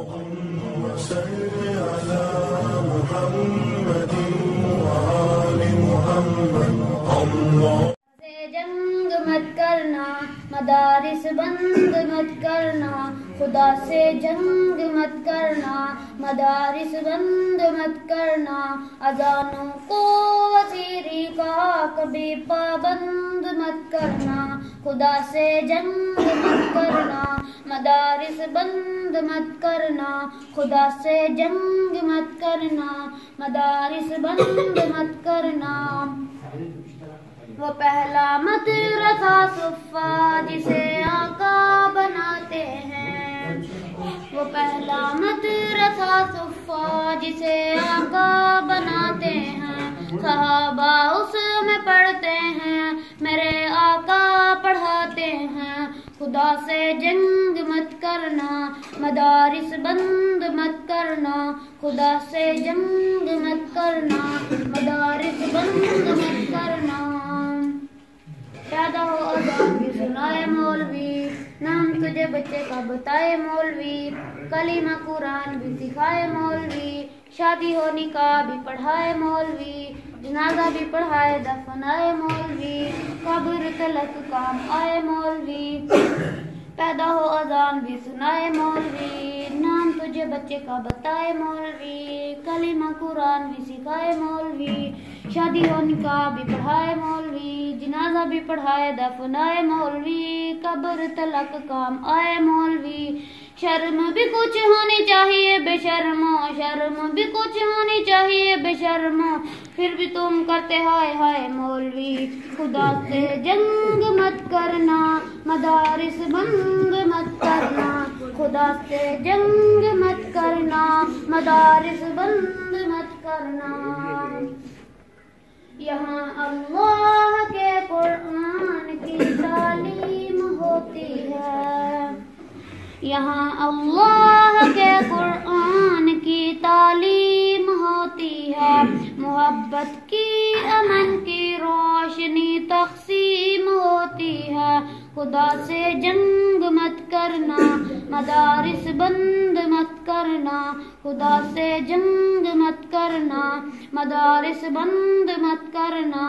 اللهم صل على محمد وآل محمد اللہ سے جنگ مت کرنا، مدارس بند مت کرنا، خدا سے جنگ مت کرنا، مدارس بند مت کرنا، اذانوں کو وزیری کا کبھی پابند مت کرنا، خدا سے جنگ مت کرنا، مدارس بند مت کرنا، خدا سے جنگ مت کرنا، مدارس بند مت کرنا۔ وہ پہلا مدرسہ صفا جسے آقا بناتے ہیں، وہ پہلا مدرسہ صفا جسے آقا بناتے ہیں، صحابہ اس میں پڑھتے ہیں، میرے آقا پڑھاتے ہیں، خدا سے جنگ مت کرنا، مدارس بند مت کرنا، خدا سے جنگ مت کرنا، مدارس بند مت کرنا۔ پیدا ہو اذان بھی سنائے مولوی، نام تجھے بچے کا بتائے مولوی، کلمہ قرآن بھی سکھائے مولوی، شادی ہو نکاح بھی پڑھائے مولوی، جنازہ بھی پڑھائے دفنائے مولوی، قبر تلک کام آئے مولوی۔ پیدا ہو اذان بھی سنائے مولوی، نام تجھے بچے کا بتائے مولوی، کلمہ قرآن بھی سکھائے مولوی، شادی ہو نکاح بھی پڑھائے مولوی، جنازہ بھی پڑھائے دفنائے مولوی، قبر تلک کام آئے مولوی۔ شرم بھی کچھ ہونی چاہیے بے شرمو، شرم بھی کچھ ہونی چاہیے بے شرمو، پھر بھی تم کرتے ہائے ہائے مولوی، خدا سے جنگ مت کرنا، مدارس بند مت کرنا، خدا سے جنگ مت کرنا، مدارس بند مت کرنا۔ یہاں اللہ کے قرآن کی تعلیم ہوتی ہے، یہاں اللہ کے قرآن کی تعلیم ہوتی ہے، محبت کی امن کی روشنی تقسیم ہوتی ہے، خدا سے جنگ مت کرنا، مدارس بند مت کرنا، خدا سے جنگ مت کرنا، مدارس بند مت کرنا۔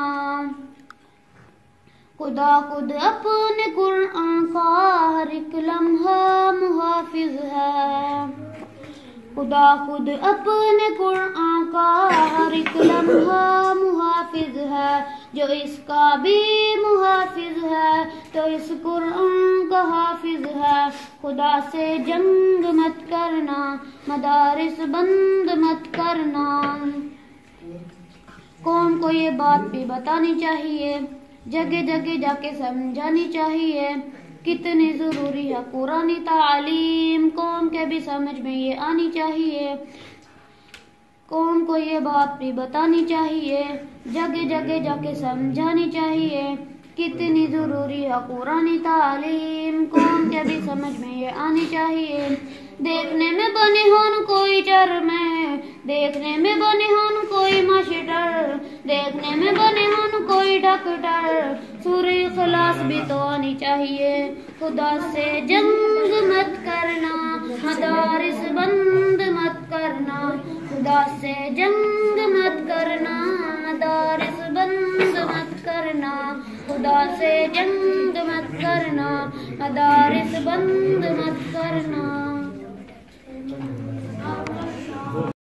خدا خود اپنے قرآن کا ہر ایک لمحہ محافظ ہے، خدا خود اپنے قرآن کا ہر ایک لمحہ محافظ ہے، جو اس کا بھی محافظ ہے تو اس قرآن کا حافظ ہے، خدا سے جنگ مت کرنا، مدارس بند مت کرنا۔ قوم کو یہ بات بھی بتانی چاہیے، جگہ جگہ جا کے سمجھانی چاہیے، کتنی ضروری ہے قرآنی تعلیم، قوم کے بھی سمجھ میں یہ آنی چاہیے، قوم کو یہ بات بھی بتانی چاہیے، جگہ جگہ جا کے سمجھانی چاہیے، کتنی ضروری ہے قرآنی تعلیم، قوم کے بھی سمجھ میں یہ آنی چاہیے۔ دیکھنے میں بنے ہون کوئی چرمے، دیکھنے میں بنے ہون کوئی ماسٹر، دیکھنے میں بنے ہون کوئی ڈاکٹر، سورہ اخلاص بھی تو آنی چاہیے، خدا سے جنگ مت کرنا، مدارس بند مت کرنا، خدا سے جنگ مت کرنا، مدارس بند مت کرنا، خدا سے جنگ مت کرنا، مدارس بند مت کرنا۔